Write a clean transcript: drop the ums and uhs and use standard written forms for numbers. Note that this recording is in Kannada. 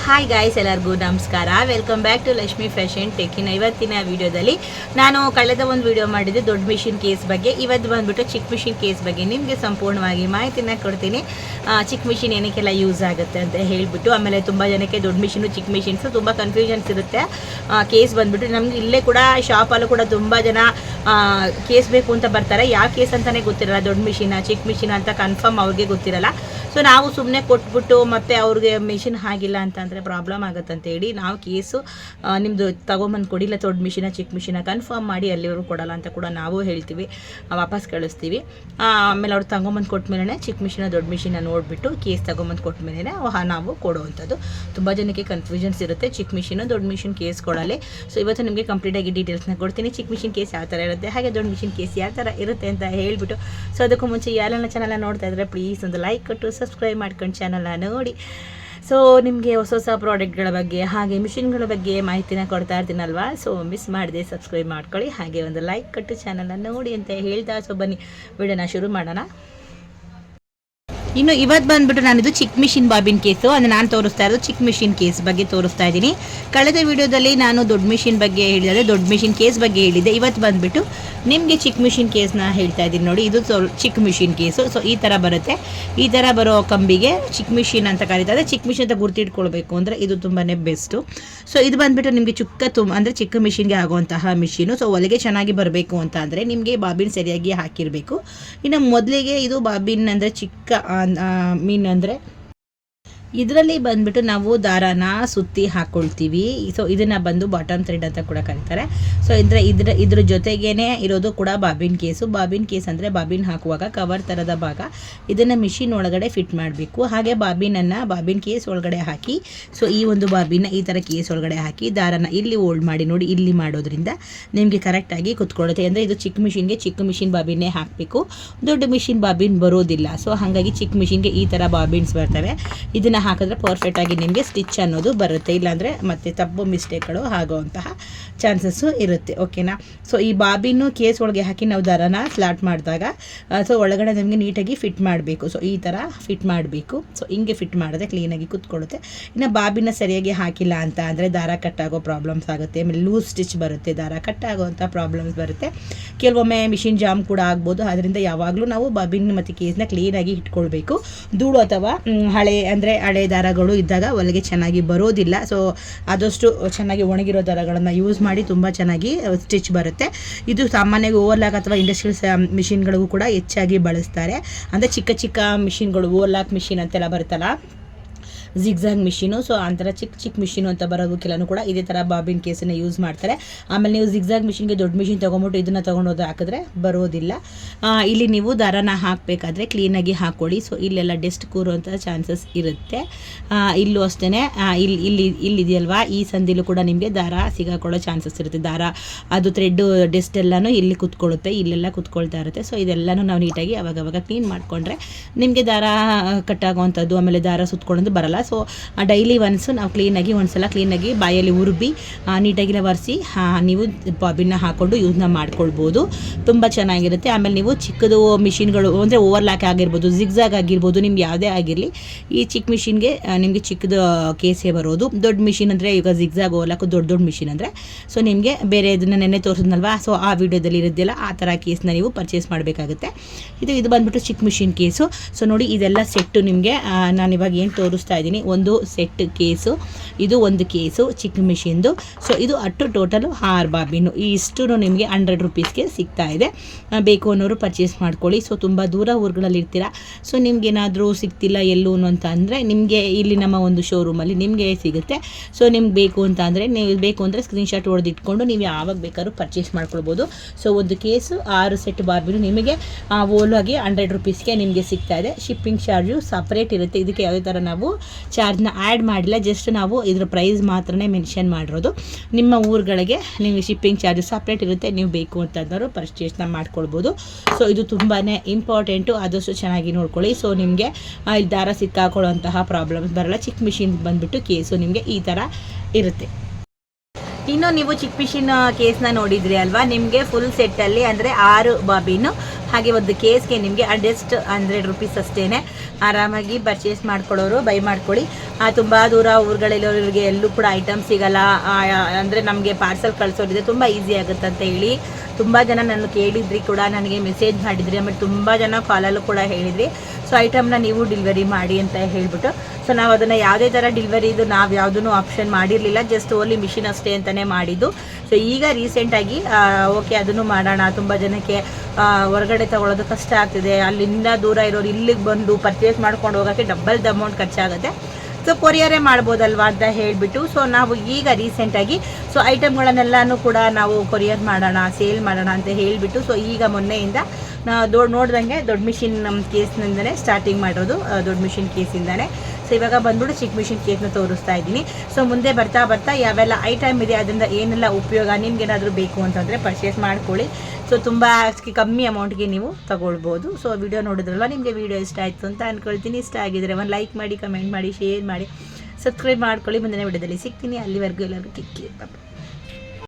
ಹಾಯ್ ಗಾಯ್ಸ್, ಎಲ್ಲರಿಗೂ ನಮಸ್ಕಾರ. Welcome back to Lakshmi fashion ಟೆಕ್ಕಿನ ಇವತ್ತಿನ ವಿಡಿಯೋದಲ್ಲಿ ನಾನು ಕಳೆದ ಒಂದು ವಿಡಿಯೋ ಮಾಡಿದ್ದೆ ದೊಡ್ಡ ಮಿಷಿನ್ ಕೇಸ್ ಬಗ್ಗೆ. ಇವತ್ತು ಬಂದ್ಬಿಟ್ಟು ಚಿಕ್ಕ ಮಿಷಿನ್ ಕೇಸ್ ಬಗ್ಗೆ ನಿಮಗೆ ಸಂಪೂರ್ಣವಾಗಿ ಮಾಹಿತಿನ ಕೊಡ್ತೀನಿ. ಚಿಕ್ಕ ಮಿಷಿನ್ ಏನಕ್ಕೆಲ್ಲ ಯೂಸ್ ಆಗುತ್ತೆ ಅಂತ ಹೇಳಿಬಿಟ್ಟು, ಆಮೇಲೆ ತುಂಬ ಜನಕ್ಕೆ ದೊಡ್ಡ ಮಿಷಿನು ಚಿಕ್ಕ ಮಿಷಿನ್ಸು ತುಂಬ ಕನ್ಫ್ಯೂಷನ್ಸ್ ಇರುತ್ತೆ. ಕೇಸ್ ಬಂದ್ಬಿಟ್ಟು ನಮ್ಗೆ ಇಲ್ಲೇ ಕೂಡ ಶಾಪಲ್ಲೂ ಕೂಡ ತುಂಬ ಜನ ಕೇಸ್ ಬೇಕು ಅಂತ ಬರ್ತಾರೆ. ಯಾವ ಕೇಸ್ ಅಂತಲೇ ಗೊತ್ತಿರಲ್ಲ, ದೊಡ್ಡ ಮಿಷಿನ ಚಿಕ್ಕ ಮಿಷಿನ್ ಅಂತ ಕನ್ಫರ್ಮ್ ಅವ್ರಿಗೆ ಗೊತ್ತಿರಲ್ಲ. ಸೊ ನಾವು ಸುಮ್ಮನೆ ಕೊಟ್ಬಿಟ್ಟು ಮತ್ತೆ ಅವ್ರಿಗೆ ಮಿಷಿನ್ ಆಗಿಲ್ಲ ಅಂತಂದರೆ ಪ್ರಾಬ್ಲಮ್ ಆಗುತ್ತಂತ ಹೇಳಿ ನಾವು ಕೇಸು ನಿಮ್ಮದು ತೊಗೊಂಬಂದು ಕೊಡಿ, ಇಲ್ಲ ದೊಡ್ಡ ಮಿಷಿನ ಚಿಕ್ಕ ಮಿಷಿನ ಕನ್ಫರ್ಮ್ ಮಾಡಿ ಅಲ್ಲಿವರು ಕೊಡಲ್ಲ ಅಂತ ಕೂಡ ನಾವು ಹೇಳ್ತೀವಿ, ವಾಪಸ್ ಕಳಿಸ್ತೀವಿ. ಆಮೇಲೆ ಅವ್ರು ತೊಗೊಂಬಂದು ಕೊಟ್ಟ ಮೇಲೆ ಚಿಕ್ಕ ಮಿಷಿನ ದೊಡ್ಡ ಮಿಷಿನ ನೋಡಿಬಿಟ್ಟು ಕೇಸ್ ತೊಗೊಂಬಂದು ಕೊಟ್ಟ ಮೇಲೆ ನಾವು ಕೊಡುವಂಥದ್ದು. ತುಂಬ ಜನಕ್ಕೆ ಕನ್ಫ್ಯೂಷನ್ಸ್ ಇರುತ್ತೆ, ಚಿಕ್ಕ ಮಿಷಿನು ದೊಡ್ಡ ಮಿಷಿನ್ ಕೇಸ್ ಕೊಡಲಿ. ಸೊ ಇವತ್ತು ನಿಮಗೆ ಕಂಪ್ಲೀಟಾಗಿ ಡೀಟೇಲ್ಸ್ನ ಕೊಡ್ತೀನಿ. ಚಿಕ್ಕ ಮಿಷಿನ್ ಕೇಸ್ ಯಾವ ಥರ ಇರುತ್ತೆ, ಹಾಗೆ ದೊಡ್ಡ ಮಿಷಿನ್ ಕೇಸ್ ಯಾವ ಥರ ಇರುತ್ತೆ ಅಂತ ಹೇಳಿಬಿಟ್ಟು. ಸೊ ಅದಕ್ಕೂ ಮುಂಚೆ ಯಾರೆಲ್ಲ ಚಾನಲ್ನ ನೋಡ್ತಾ ಇದ್ದರೆ ಪ್ಲೀಸ್ ಒಂದು ಲೈಕ್ ಕೊಟ್ಟು ಸಬ್ಸ್ಕ್ರೈಬ್ ಮಾಡ್ಕೊಂಡು ಚಾನಲ್ನ ನೋಡಿ. ಸೊ ನಿಮಗೆ ಹೊಸ ಹೊಸ ಪ್ರಾಡಕ್ಟ್ಗಳ ಬಗ್ಗೆ ಹಾಗೆ ಮಿಷಿನ್ಗಳ ಬಗ್ಗೆ ಮಾಹಿತಿನ ಕೊಡ್ತಾ ಇರ್ತೀನಲ್ವಾ, ಸೊ ಮಿಸ್ ಮಾಡದೆ ಸಬ್ಸ್ಕ್ರೈಬ್ ಮಾಡ್ಕೊಳ್ಳಿ, ಹಾಗೆ ಒಂದು ಲೈಕ್ ಕೊಟ್ಟು ಚಾನಲ್ನ ನೋಡಿ ಅಂತ ಹೇಳ್ತಾ. ಸೊ ಬನ್ನಿ ವಿಡಿಯೋನ ಶುರು ಮಾಡೋಣ. ಇನ್ನು ಇವತ್ತು ಬಂದುಬಿಟ್ಟು ನಾನಿದು ಚಿಕ್ಕ ಮಿಷಿನ್ ಬಾಬಿನ್ ಕೇಸು, ಅಂದರೆ ನಾನು ತೋರಿಸ್ತಾ ಇರೋದು ಚಿಕ್ಕ ಮಿಷಿನ್ ಕೇಸ್ ಬಗ್ಗೆ ತೋರಿಸ್ತಾ ಇದ್ದೀನಿ. ಕಳೆದ ವಿಡಿಯೋದಲ್ಲಿ ನಾನು ದೊಡ್ಡ ಮಿಷಿನ್ ಬಗ್ಗೆ ಹೇಳಿದೆ, ದೊಡ್ಡ ಮಿಷಿನ್ ಕೇಸ್ ಬಗ್ಗೆ ಹೇಳಿದ್ದೆ. ಇವತ್ತು ಬಂದುಬಿಟ್ಟು ನಿಮಗೆ ಚಿಕ್ಕ ಮಿಷಿನ್ ಕೇಸ್ನ ಹೇಳ್ತಾ ಇದ್ದೀನಿ ನೋಡಿ. ಇದು ಚಿಕ್ಕ ಮಿಷಿನ್ ಕೇಸು. ಸೊ ಈ ಥರ ಬರುತ್ತೆ, ಈ ಥರ ಬರೋ ಕಂಬಿಗೆ ಚಿಕ್ಕ ಮಿಷಿನ್ ಅಂತ ಕರೀತಾರೆ. ಚಿಕ್ಕ ಮಿಷಿನ್ ಅಂತ ಗುರ್ತಿಟ್ಕೊಳ್ಬೇಕು ಅಂದರೆ ಇದು ತುಂಬಾ ಬೆಸ್ಟು. ಸೊ ಇದು ಬಂದುಬಿಟ್ಟು ನಿಮಗೆ ಅಂದರೆ ಚಿಕ್ಕ ಮಿಷಿನ್ಗೆ ಆಗುವಂತಹ ಮಿಷಿನು. ಸೊ ಹೊಲಿಗೆ ಚೆನ್ನಾಗಿ ಬರಬೇಕು ಅಂತ ಅಂದರೆ ನಿಮಗೆ ಬಾಬಿನ್ ಸರಿಯಾಗಿ ಹಾಕಿರಬೇಕು. ಇನ್ನು ಮೊದಲಿಗೆ ಇದು ಬಾಬಿನ್ ಅಂದರೆ ಚಿಕ್ಕ ಮೀನ್ ಅಂದರೆ ಇದರಲ್ಲಿ ಬಂದುಬಿಟ್ಟು ನಾವು ದಾರಾನ ಸುತ್ತಿ ಹಾಕ್ಕೊಳ್ತೀವಿ. ಸೊ ಇದನ್ನು ಬಂದು ಬಾಟಮ್ ಥ್ರೆಡ್ ಅಂತ ಕೂಡ ಕರೀತಾರೆ. ಸೊ ಇದ್ರ ಜೊತೆಗೇ ಇರೋದು ಕೂಡ ಬಾಬಿನ್ ಕೇಸು. ಬಾಬಿನ್ ಕೇಸ್ ಅಂದರೆ ಬಾಬಿನ್ ಹಾಕುವಾಗ ಕವರ್ ಥರದ ಭಾಗ ಇದನ್ನು ಮಿಷಿನ್ ಒಳಗಡೆ ಫಿಟ್ ಮಾಡಬೇಕು. ಹಾಗೆ ಬಾಬಿನ್ ಕೇಸ್ ಒಳಗಡೆ ಹಾಕಿ, ಸೊ ಈ ಒಂದು ಬಾಬಿನ ಈ ಥರ ಕೇಸ್ ಒಳಗಡೆ ಹಾಕಿ ದಾರಾನ ಇಲ್ಲಿ ಹೋಲ್ಡ್ ಮಾಡಿ ನೋಡಿ, ಇಲ್ಲಿ ಮಾಡೋದ್ರಿಂದ ನಿಮಗೆ ಕರೆಕ್ಟಾಗಿ ಕುತ್ಕೊಳ್ಳುತ್ತೆ. ಅಂದರೆ ಇದು ಚಿಕ್ಕ ಮಿಷಿನ್ಗೆ ಚಿಕ್ಕ ಮಿಷಿನ್ ಬಾಬಿನ್ನೇ ಹಾಕಬೇಕು, ದೊಡ್ಡ ಮಿಷಿನ್ ಬಾಬಿನ್ ಬರೋದಿಲ್ಲ. ಸೊ ಹಾಗಾಗಿ ಚಿಕ್ಕ ಮಿಷಿನ್ಗೆ ಈ ಥರ ಬಾಬಿನ್ಸ್ ಬರ್ತವೆ. ಇದನ್ನು ಹಾಕಿದ್ರೆ ಪರ್ಫೆಕ್ಟಾಗಿ ನಿಮಗೆ ಸ್ಟಿಚ್ ಅನ್ನೋದು ಬರುತ್ತೆ, ಇಲ್ಲಾಂದರೆ ಮತ್ತೆ ತಪ್ಪು ಮಿಸ್ಟೇಕ್ಗಳು ಆಗುವಂತಹ ಚಾನ್ಸಸ್ಸು ಇರುತ್ತೆ. ಓಕೆನಾ. ಸೊ ಈ ಬಾಬಿನ್ನು ಕೇಸ್ ಒಳಗೆ ಹಾಕಿ ನಾವು ದಾರಾನ ಸ್ಲಾಟ್ ಮಾಡಿದಾಗ ಸೊ ಒಳಗಡೆ ನಮಗೆ ನೀಟಾಗಿ ಫಿಟ್ ಮಾಡಬೇಕು. ಸೊ ಈ ಥರ ಫಿಟ್ ಮಾಡಬೇಕು. ಸೊ ಹಿಂಗೆ ಫಿಟ್ ಮಾಡಿದ್ರೆ ಕ್ಲೀನಾಗಿ ಕೂತ್ಕೊಳ್ಳುತ್ತೆ. ಇನ್ನು ಬಾಬಿನ ಸರಿಯಾಗಿ ಹಾಕಿಲ್ಲ ಅಂತ ಅಂದರೆ ದಾರ ಕಟ್ಟಾಗೋ ಪ್ರಾಬ್ಲಮ್ಸ್ ಆಗುತ್ತೆ, ಆಮೇಲೆ ಲೂಸ್ ಸ್ಟಿಚ್ ಬರುತ್ತೆ, ದಾರ ಕಟ್ಟಾಗೋವಂಥ ಪ್ರಾಬ್ಲಮ್ಸ್ ಬರುತ್ತೆ. ಕೆಲವೊಮ್ಮೆ ಮಿಷಿನ್ ಜಾಮ್ ಕೂಡ ಆಗ್ಬೋದು. ಅದರಿಂದ ಯಾವಾಗಲೂ ನಾವು ಬಾಬಿನ್ ಮತ್ತು ಕೇಸ್ನ ಕ್ಲೀನಾಗಿ ಇಟ್ಕೊಳ್ಬೇಕು. ಧೂಳು ಅಥವಾ ಹಳೆ ದಾರಗಳು ಇದ್ದಾಗ ಹೊಲಿಗೆ ಚೆನ್ನಾಗಿ ಬರೋದಿಲ್ಲ. ಸೊ ಆದಷ್ಟು ಚೆನ್ನಾಗಿ ಒಣಗಿರೋ ದಾರಗಳನ್ನು ಯೂಸ್ ಮಾಡಿ ತುಂಬ ಚೆನ್ನಾಗಿ ಸ್ಟಿಚ್ ಬರುತ್ತೆ. ಇದು ಸಾಮಾನ್ಯವಾಗಿ ಓವರ್ಲಾಕ್ ಅಥವಾ ಇಂಡಸ್ಟ್ರಿಯಲ್ ಮಿಷಿನ್ಗಳಿಗೂ ಕೂಡ ಹೆಚ್ಚಾಗಿ ಬಳಸ್ತಾರೆ. ಅಂದರೆ ಚಿಕ್ಕ ಚಿಕ್ಕ ಮಿಷಿನ್ಗಳು ಓವರ್ಲಾಕ್ ಮಿಷಿನ್ ಅಂತೆಲ್ಲ ಬರುತ್ತಲ್ಲ, ಜಿಗ್ಜಾಗ್ ಮಿಷಿನು. ಸೊ ಆ ಥರ ಚಿಕ್ಕ ಮಿಷಿನು ಅಂತ ಬರೋದಕ್ಕೆಲ್ಲೂ ಕೂಡ ಇದೇ ಥರ ಬಾಬಿನ್ ಕೇಸನ್ನು ಯೂಸ್ ಮಾಡ್ತಾರೆ. ಆಮೇಲೆ ನೀವು ಜಿಗ್ಜಾಗ್ ಮಿಷಿನ್ಗೆ ದೊಡ್ಡ ಮಿಷಿನ್ ತೊಗೊಂಬಿಟ್ಟು ಇದನ್ನು ತೊಗೊಂಡೋದು ಹಾಕಿದ್ರೆ ಬರೋದಿಲ್ಲ. ಇಲ್ಲಿ ನೀವು ದಾರಾನ ಹಾಕಬೇಕಾದ್ರೆ ಕ್ಲೀನಾಗಿ ಹಾಕ್ಕೊಳ್ಳಿ. ಸೊ ಇಲ್ಲೆಲ್ಲ ಡೆಸ್ಟ್ ಕೂರುವಂಥ ಚಾನ್ಸಸ್ ಇರುತ್ತೆ. ಇಲ್ಲೂ ಅಷ್ಟೇ ಇಲ್ಲಿದೆಯಲ್ವಾ, ಈ ಸಂದಿಲೂ ಕೂಡ ನಿಮಗೆ ದಾರ ಸಿಗಾಕೊಳ್ಳೋ ಚಾನ್ಸಸ್ ಇರುತ್ತೆ. ದಾರ ಅದು ಥ್ರೆಡ್ಡು ಡೆಸ್ಟ್ ಎಲ್ಲನೂ ಇಲ್ಲಿ ಕುತ್ಕೊಳ್ಳುತ್ತೆ, ಇಲ್ಲೆಲ್ಲ ಕುತ್ಕೊಳ್ತಾ ಇರುತ್ತೆ. ಸೊ ಇದೆಲ್ಲನೂ ನಾವು ನೀಟಾಗಿ ಅವಾಗವಾಗ ಕ್ಲೀನ್ ಮಾಡಿಕೊಂಡ್ರೆ ನಿಮಗೆ ದಾರ ಕಟ್ಟಾಗುವಂಥದ್ದು ಆಮೇಲೆ ದಾರ ಸುತ್ಕೊಳ್ಳೋದು ಬರಲ್ಲ. ಸೊ ಡೈಲಿ ಒನ್ಸು ನಾವು ಒಂದ್ಸಲ ಕ್ಲೀನಾಗಿ ಬಾಯಲ್ಲಿ ಉರುಬಿ ನೀಟಾಗಿ ಒರೆಸಿ ನೀವು ಬಾಬಿನ್ನ ಹಾಕ್ಕೊಂಡು ಯೂಸ್ನ ಮಾಡ್ಕೊಳ್ಬೋದು. ತುಂಬ ಚೆನ್ನಾಗಿರುತ್ತೆ. ಆಮೇಲೆ ನೀವು ಚಿಕ್ಕದು ಮಿಷಿನ್ಗಳು ಅಂದರೆ ಓವರ್ಲಾಕ್ ಆಗಿರ್ಬೋದು, ಜಿಗ್ಜಾಗ್ ಆಗಿರ್ಬೋದು, ನಿಮ್ಗೆ ಯಾವುದೇ ಆಗಿರಲಿ ಈ ಚಿಕ್ಕ ಮಿಷಿನ್ಗೆ ನಿಮಗೆ ಚಿಕ್ಕದು ಕೇಸೇ ಬರೋದು. ದೊಡ್ಡ ಮಿಷಿನ್ ಅಂದರೆ ಈಗ ಜಿಗ್ಜಾಗ್ ಓವರ್ಲಾಕ್ ದೊಡ್ಡ ಮಿಷಿನ್ ಅಂದರೆ ಸೊ ನಿಮಗೆ ಬೇರೆ ಇದನ್ನು ನೆನ್ನೆ ತೋರಿಸಿದ್ನಲ್ವಾ, ಸೊ ಆ ವಿಡಿಯೋದಲ್ಲಿ ಇರೋದಿಲ್ಲ, ಆ ಥರ ಕೇಸ್ನ ನೀವು ಪರ್ಚೇಸ್ ಮಾಡಬೇಕಾಗುತ್ತೆ. ಇದು ಬಂದುಬಿಟ್ಟು ಚಿಕ್ಕ ಮಿಷಿನ್ ಕೇಸು. ಸೊ ನೋಡಿ ಇದೆಲ್ಲ ಸೆಟ್ಟು ನಿಮಗೆ ನಾನು ಇವಾಗ ಏನು ತೋರಿಸ್ತಾ ಇದ್ದೀನಿ, ಒಂದು ಸೆಟ್ ಕೇಸು, ಇದು ಒಂದು ಕೇಸು ಚಿಕ್ಕ ಮಿಷಿನ್ದು. ಸೊ ಇದು ಟೋಟಲು 6 ಬಾಬಿನು. ಇಷ್ಟು ನಿಮಗೆ 100 ರೂಪೀಸ್ಗೆ ಸಿಗ್ತಾ ಇದೆ. ಬೇಕು ಅನ್ನೋರು ಪರ್ಚೇಸ್ ಮಾಡ್ಕೊಳ್ಳಿ. ಸೊ ತುಂಬ ದೂರ ಊರುಗಳಲ್ಲಿ ಇರ್ತೀರ, ಸೊ ನಿಮ್ಗೇನಾದರೂ ಸಿಗ್ತಿಲ್ಲ ಎಲ್ಲೂ ಅಂತ ಅಂದರೆ ನಿಮಗೆ ಇಲ್ಲಿ ನಮ್ಮ ಒಂದು ಶೋರೂಮಲ್ಲಿ ನಿಮಗೆ ಸಿಗುತ್ತೆ. ಸೊ ನಿಮ್ಗೆ ಬೇಕು ಅಂತ ಅಂದರೆ ಸ್ಕ್ರೀನ್ಶಾಟ್ ಹೊಡೆದಿಟ್ಕೊಂಡು ನೀವು ಯಾವಾಗ ಬೇಕಾದ್ರೂ ಪರ್ಚೇಸ್ ಮಾಡ್ಕೊಳ್ಬೋದು. ಸೊ ಒಂದು ಕೇಸು 6 ಸೆಟ್ ಬಾಬಿನು ನಿಮಗೆ ಓಲಾಗಿ 100 ರೂಪೀಸ್ಗೆ ನಿಮಗೆ ಸಿಗ್ತಾ ಇದೆ. ಶಿಪ್ಪಿಂಗ್ ಚಾರ್ಜು ಸಪ್ರೇಟ್ ಇರುತ್ತೆ. ಇದಕ್ಕೆ ಯಾವುದೇ ಥರ ನಾವು ಚಾರ್ಜ್ನ ಆ್ಯಡ್ ಮಾಡಿಲ್ಲ, ಜಸ್ಟ್ ನಾವು ಇದರ ಪ್ರೈಸ್ ಮಾತ್ರನೇ ಮೆನ್ಷನ್ ಮಾಡಿರೋದು. ನಿಮ್ಮ ಊರುಗಳಿಗೆ ನಿಮಗೆ ಶಿಪ್ಪಿಂಗ್ ಚಾರ್ಜ್ ಸಪ್ರೇಟ್ ಇರುತ್ತೆ, ನೀವು ಬೇಕು ಅಂತಂದರೂ ಪರ್ಚೇಸ್ನ ಮಾಡ್ಕೊಳ್ಬೋದು. ಸೊ ಇದು ತುಂಬಾ ಇಂಪಾರ್ಟೆಂಟು, ಆದಷ್ಟು ಚೆನ್ನಾಗಿ ನೋಡ್ಕೊಳ್ಳಿ. ಸೊ ನಿಮಗೆ ಇಲ್ಲಿ ದಾರ ಸಿಕ್ಕಾಕೊಳ್ಳುವಂತಹ ಪ್ರಾಬ್ಲಮ್ಸ್ ಬರಲ್ಲ. ಚಿಕ್ಕ ಮಿಷಿನ್ ಬಂದುಬಿಟ್ಟು ಕೇಸು ನಿಮಗೆ ಈ ಥರ ಇರುತ್ತೆ. ಇನ್ನು ನೀವು ಚಿಕ್ಕ ಮಿಷಿನ್ ಕೇಸ್ನ ನೋಡಿದ್ರಿ ಅಲ್ವಾ, ನಿಮಗೆ ಫುಲ್ ಸೆಟ್ಟಲ್ಲಿ ಅಂದರೆ 6 ಬಾಬಿನು ಹಾಗೆ ಒಂದು ಕೇಸ್ಗೆ ನಿಮಗೆ ಜಸ್ಟ್ 100 ರೂಪೀಸ್ ಅಷ್ಟೇ. ಆರಾಮಾಗಿ ಪರ್ಚೇಸ್ ಮಾಡ್ಕೊಳ್ಳೋರು ಬೈ ಮಾಡ್ಕೊಳ್ಳಿ. ತುಂಬ ದೂರ ಊರುಗಳಲ್ಲಿರೋರಿಗೆ ಎಲ್ಲೂ ಕೂಡ ಐಟಮ್ ಸಿಗಲ್ಲ, ಅಂದರೆ ನಮಗೆ ಪಾರ್ಸಲ್ ಕಳಿಸೋರಿದೆ, ತುಂಬ ಈಸಿ ಆಗುತ್ತೆ ಅಂತ ಹೇಳಿ ತುಂಬ ಜನ ನನ್ನ ಕೇಳಿದ್ರಿ ಕೂಡ, ನನಗೆ ಮೆಸೇಜ್ ಮಾಡಿದ್ರಿ, ಆಮೇಲೆ ತುಂಬ ಜನ ಕಾಲಲ್ಲೂ ಕೂಡ ಹೇಳಿದ್ರಿ. ಸೊ ಐಟಮ್ನ ನೀವು ಡೆಲಿವರಿ ಮಾಡಿ ಅಂತ ಹೇಳಿಬಿಟ್ಟು, ಸೊ ನಾವು ಅದನ್ನು ಯಾವುದೇ ಥರ ಡೆಲಿವರಿದು ನಾವು ಯಾವುದೂ ಆಪ್ಷನ್ ಮಾಡಿರಲಿಲ್ಲ, ಜಸ್ಟ್ ಓನ್ಲಿ ಮಿಷಿನ್ ಅಷ್ಟೇ ಅಂತಲೇ ಮಾಡಿದ್ದು. ಸೊ ಈಗ ರೀಸೆಂಟಾಗಿ ಓಕೆ ಅದನ್ನು ಮಾಡೋಣ, ತುಂಬ ಜನಕ್ಕೆ ಹೊರಗಡೆ ತೊಗೊಳೋದು ಕಷ್ಟ ಆಗ್ತಿದೆ, ಅಲ್ಲಿಂದ ದೂರ ಇರೋರು ಇಲ್ಲಿಗೆ ಬಂದು ಪರ್ಚೇಸ್ ಮಾಡ್ಕೊಂಡು ಹೋಗೋಕ್ಕೆ ಡಬಲ್ ಅಮೌಂಟ್ ಖರ್ಚಾಗುತ್ತೆ, ಸೊ ಕೊರಿಯರೇ ಮಾಡ್ಬೋದಲ್ವಾ ಅಂತ ಹೇಳಿಬಿಟ್ಟು, ಸೊ ನಾವು ಈಗ ರೀಸೆಂಟಾಗಿ ಸೊ ಐಟಮ್ಗಳನ್ನೆಲ್ಲನೂ ಕೂಡ ನಾವು ಕೊರಿಯರ್ ಮಾಡೋಣ, ಸೇಲ್ ಮಾಡೋಣ ಅಂತ ಹೇಳಿಬಿಟ್ಟು, ಸೊ ಈಗ ಮೊನ್ನೆಯಿಂದ ನೋಡ್ದಂಗೆ ದೊಡ್ಡ ಮಿಷಿನ್ ನಮ್ಮ ಕೇಸ್ನಿಂದನೇ ಸ್ಟಾರ್ಟಿಂಗ್ ಮಾಡೋದು, ದೊಡ್ಡ ಮಿಷಿನ್ ಕೇಸಿಂದನೇ. ಸೊ ಇವಾಗ ಬಂದ್ಬಿಟ್ಟು ಚಿಕ್ಕ ಮಿಷಿನ್ ಕೇಸ್ನ ತೋರಿಸ್ತಾ ಇದ್ದೀನಿ. ಸೊ ಮುಂದೆ ಬರ್ತಾ ಬರ್ತಾ ಯಾವೆಲ್ಲ ಐಟಮ್ ಇದೆ, ಅದರಿಂದ ಏನೆಲ್ಲ ಉಪಯೋಗ, ನಿಮ್ಗೇನಾದರೂ ಬೇಕು ಅಂತಂದರೆ ಪರ್ಚೇಸ್ ಮಾಡ್ಕೊಳ್ಳಿ. ಸೊ ತುಂಬ ಕಮ್ಮಿ ಅಮೌಂಟ್ಗೆ ನೀವು ತಗೊಳ್ಬೋದು. ಸೊ ವಿಡಿಯೋ ನೋಡಿದ್ರಲ್ಲ, ನಿಮಗೆ ವಿಡಿಯೋ ಇಷ್ಟ ಆಯಿತು ಅಂತ ಅಂದ್ಕೊಳ್ತೀನಿ. ಇಷ್ಟ ಆಗಿದ್ರೆ ಒಂದು ಲೈಕ್ ಮಾಡಿ, ಕಮೆಂಟ್ ಮಾಡಿ, ಶೇರ್ ಮಾಡಿ, ಸಬ್ಸ್ಕ್ರೈಬ್ ಮಾಡ್ಕೊಳ್ಳಿ. ಮುಂದಿನ ವಿಡಿಯೋದಲ್ಲಿ ಸಿಗ್ತೀನಿ. ಅಲ್ಲಿವರೆಗೂ ಎಲ್ಲರಿಗೂ ಕಿಕ್ಕಿ.